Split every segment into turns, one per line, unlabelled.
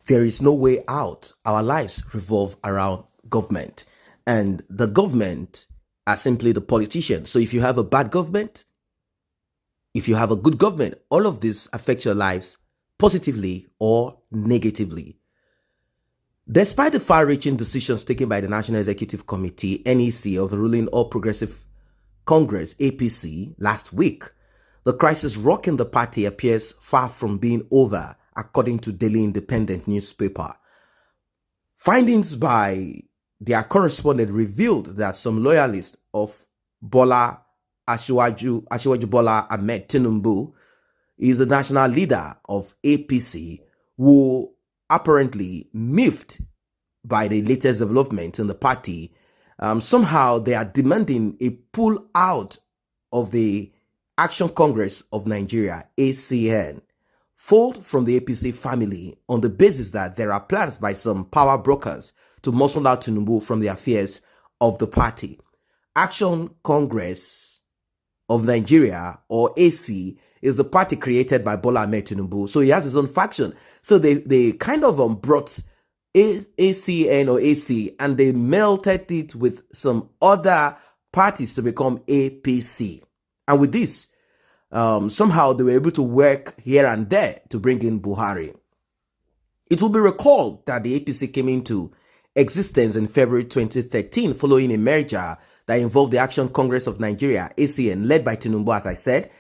there is no way out. Our lives revolve around government, and the government are simply the politicians. So if you have a bad government, if you have a good government, all of this affects your lives positively or negatively. Despite the far-reaching decisions taken by the National Executive Committee, NEC, of the ruling All Progressive Congress, APC, last week, the crisis rocking the party appears far from being over, according to Daily Independent newspaper. Findings by their correspondent revealed that some loyalists of Asiwaju Bola Ahmed Tinubu is the national leader of APC, who apparently miffed by the latest development in the party. Somehow they are demanding a pull out of the Action Congress of Nigeria, ACN, fold from the APC family on the basis that there are plans by some power brokers to muscle out Tinubu from the affairs of the party. Action Congress of Nigeria, or AC, is the party created by Bola Ahmed Tinubu. So he has his own faction. So they kind of brought ACN or AC and they melted it with some other parties to become APC. And with this, somehow they were able to work here and there to bring in Buhari. It will be recalled that the APC came into existence in February 2013 following a merger that involved the Action Congress of Nigeria, ACN, led by Tinubu, as I said,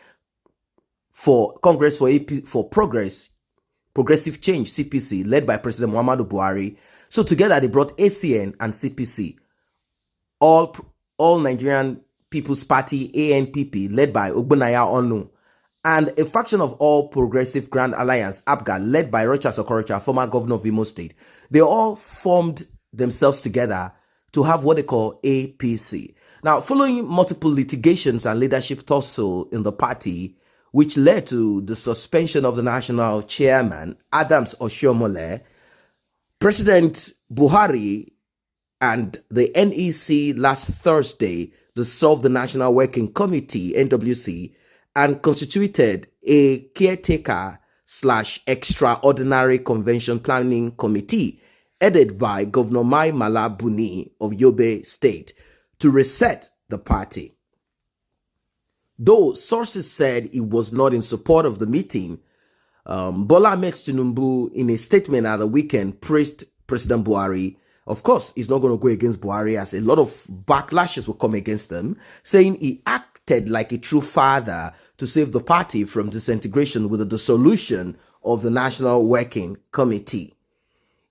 for Congress for Progressive Change, CPC, led by President Muhammadu Buhari. So together they brought ACN and CPC, All Nigerian People's Party, ANPP, led by Ogbonaya Onu, and a faction of All Progressive Grand Alliance, APGA, led by Rochas Okorocha, former governor of Imo State. They all formed themselves together to have what they call APC. Now, following multiple litigations and leadership tussle in the party, which led to the suspension of the national chairman, Adams Oshiomhole, President Buhari and the NEC last Thursday dissolved the National Working Committee, NWC, and constituted a caretaker/extraordinary convention planning committee headed by Governor Mai Mala Buni of Yobe State to reset the party. Though sources said he was not in support of the meeting, Bola Ahmed Tinubu, in a statement at the weekend, praised President Buhari. Of course, he's not going to go against Buhari, as a lot of backlashes will come against him, saying he acted like a true father to save the party from disintegration with the dissolution of the National Working Committee.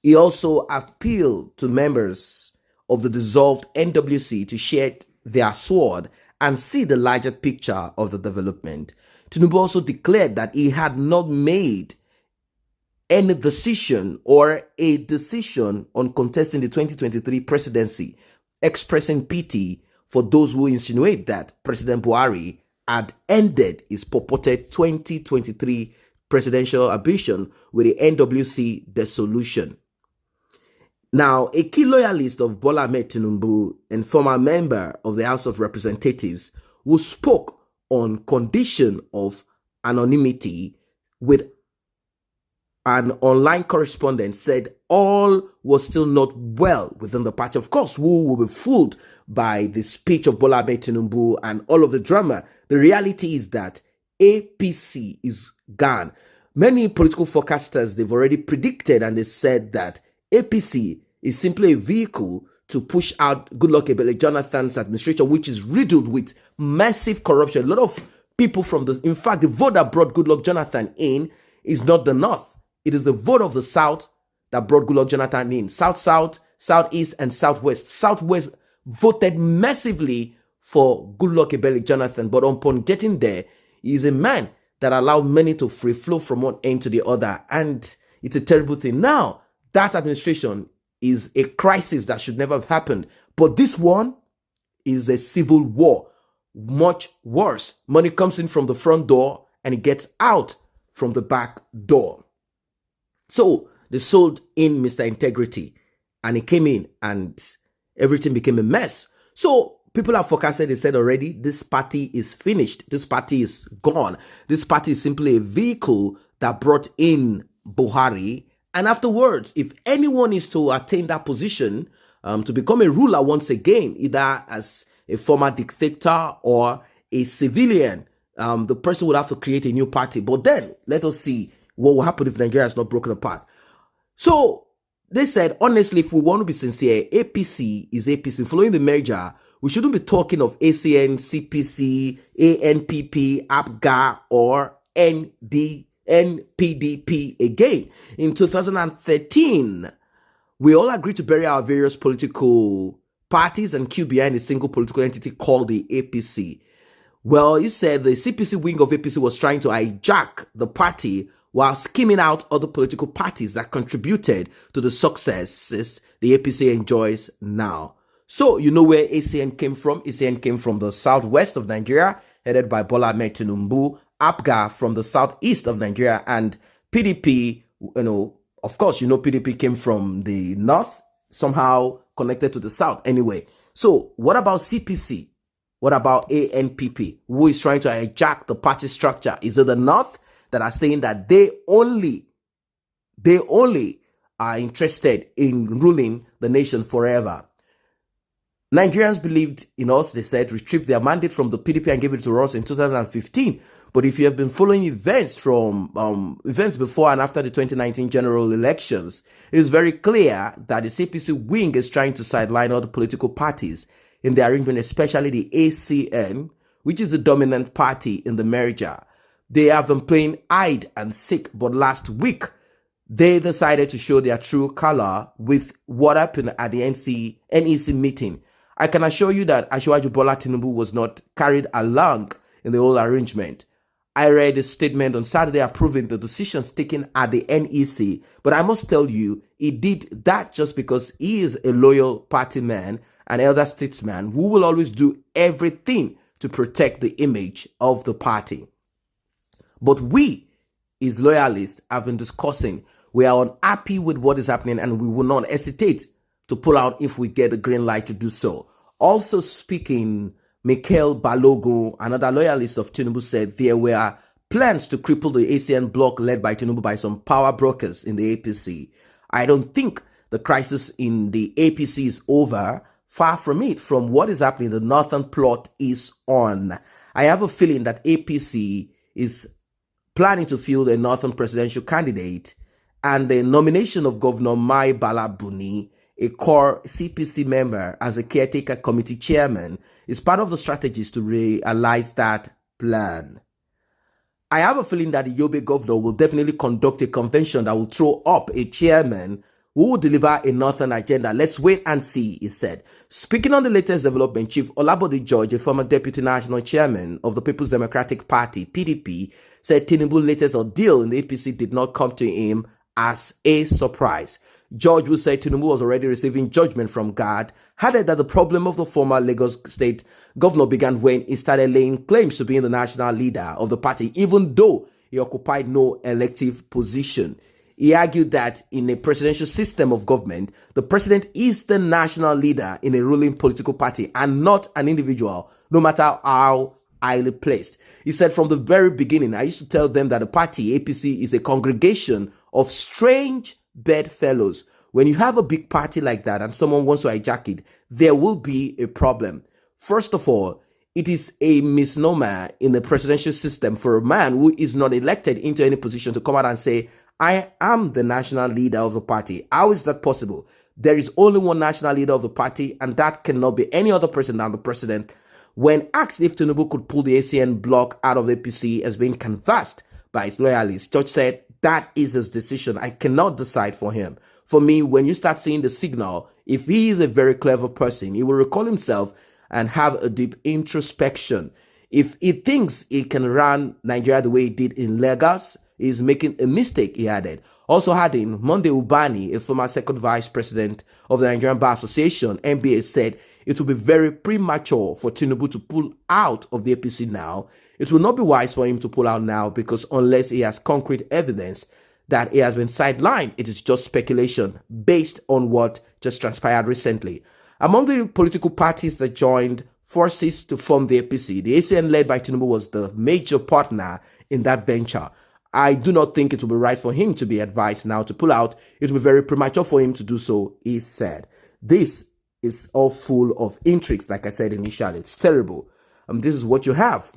He also appealed to members of the dissolved NWC to shed their sword and see the larger picture of the development. Tinubu also declared that he had not made any decision or a decision on contesting the 2023 presidency, expressing pity for those who insinuate that President Buhari had ended his purported 2023 presidential ambition with the NWC dissolution. Now, a key loyalist of Bola Ahmed Tinubu and former member of the House of Representatives, who spoke on condition of anonymity with an online correspondent, said all was still not well within the party. Of course, who will be fooled by the speech of Bola Ahmed Tinubu and all of the drama? The reality is that APC is gone. Many political forecasters, they've already predicted and they said that APC is simply a vehicle to push out Goodluck Ebele Jonathan's administration, which is riddled with massive corruption. A lot of people from in fact, the vote that brought Goodluck Jonathan in is not the North. It is the vote of the South that brought Goodluck Jonathan in. South, Southeast, and Southwest. Southwest voted massively for Goodluck Ebele Jonathan, but upon getting there, he is a man that allowed many to free flow from one end to the other, and it's a terrible thing. Now, that administration is a crisis that should never have happened. But this one is a civil war. Much worse. Money comes in from the front door and it gets out from the back door. So they sold in Mr. Integrity and he came in and everything became a mess. So people have forecasted, they said already, this party is finished. This party is gone. This party is simply a vehicle that brought in Buhari, And afterwards, if anyone is to attain that position, to become a ruler once again, either as a former dictator or a civilian, the person would have to create a new party. But then, let us see what will happen if Nigeria is not broken apart. So, they said, honestly, if we want to be sincere, APC is APC. Following the merger, we shouldn't be talking of ACN, CPC, ANPP, APGA, or NPDP again. In 2013, we all agreed to bury our various political parties and queue behind a single political entity called the APC. Well, he said the CPC wing of APC was trying to hijack the party while skimming out other political parties that contributed to the successes the APC enjoys now. So, you know where ACN came from? ACN came from the southwest of Nigeria, headed by Bola Ahmed Tinubu, APGA from the southeast of Nigeria, and PDP, of course, PDP came from the north, somehow connected to the south anyway. So, what about CPC? What about ANPP? Who is trying to hijack the party structure? Is it the north that are saying that they only are interested in ruling the nation forever? Nigerians believed in us, they said, retrieved their mandate from the PDP and gave it to us in 2015. But if you have been following events from events before and after the 2019 general elections, it's very clear that the CPC wing is trying to sideline other political parties in the arrangement, especially the ACN, which is the dominant party in the merger. They have been playing hide and seek, but last week, they decided to show their true color with what happened at the NEC meeting. I can assure you that SH0Čě1NG Bola Tinubu was not carried along in the whole arrangement. I read a statement on Saturday approving the decisions taken at the NEC, but I must tell you, he did that just because he is a loyal party man, an elder statesman who will always do everything to protect the image of the party. But we, his loyalists, have been discussing. We are unhappy with what is happening and we will not hesitate to pull out if we get the green light to do so. Also speaking, Michael Balogun, another loyalist of Tinubu, said there were plans to cripple the ACN bloc led by Tinubu by some power brokers in the APC. I don't think the crisis in the APC is over. Far from it. From what is happening, the northern plot is on. I have a feeling that APC is planning to field a northern presidential candidate, and the nomination of Governor Mai Bala Buni, a core CPC member, as a caretaker committee chairman, is part of the strategies to realize that plan. I have a feeling that the Yobe governor will definitely conduct a convention that will throw up a chairman who will deliver a northern agenda. Let's wait and see, he said. Speaking on the latest development, Chief Olabode George, a former deputy national chairman of the People's Democratic Party, PDP, said Tinubu's latest ordeal in the APC did not come to him as a surprise. George, who said Tinubu was already receiving judgment from God, added that the problem of the former Lagos State governor began when he started laying claims to being the national leader of the party, even though he occupied no elective position. He argued that in a presidential system of government, the president is the national leader in a ruling political party and not an individual, no matter how highly placed. He said, from the very beginning, I used to tell them that the party, APC, is a congregation of strange bedfellows. When you have a big party like that and someone wants to hijack it, there will be a problem. First of all, it is a misnomer in the presidential system for a man who is not elected into any position to come out and say, I am the national leader of the party. How is that possible? There is only one national leader of the party, and that cannot be any other person than the president. When asked if Tinubu could pull the ACN bloc out of APC as being canvassed by his loyalists, George said, that is his decision. I cannot decide for him. For me, when you start seeing the signal, if he is a very clever person, he will recall himself and have a deep introspection. If he thinks he can run Nigeria the way he did in Lagos, he is making a mistake, he added. Also adding, Monday Ubani, a former second vice president of the Nigerian Bar Association, NBA, said it will be very premature for Tinubu to pull out of the APC now. It will not be wise for him to pull out now because unless he has concrete evidence that he has been sidelined, it is just speculation based on what just transpired recently. Among the political parties that joined forces to form the APC, the ACN led by Tinubu was the major partner in that venture. I do not think it will be right for him to be advised now to pull out. It will be very premature for him to do so, he said. This is all full of intrigues, like I said initially. It's terrible. This is what you have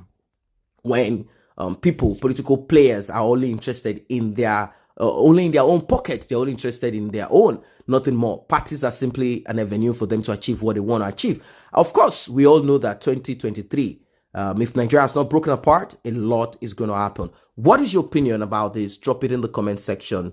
when political players are only interested in their own pocket. They're only interested in their own, nothing more. Parties are simply an avenue for them to achieve what they want to achieve. Of course, we all know that 2023, if Nigeria has not broken apart, a lot is going to happen. What is your opinion about this? Drop it in the comment section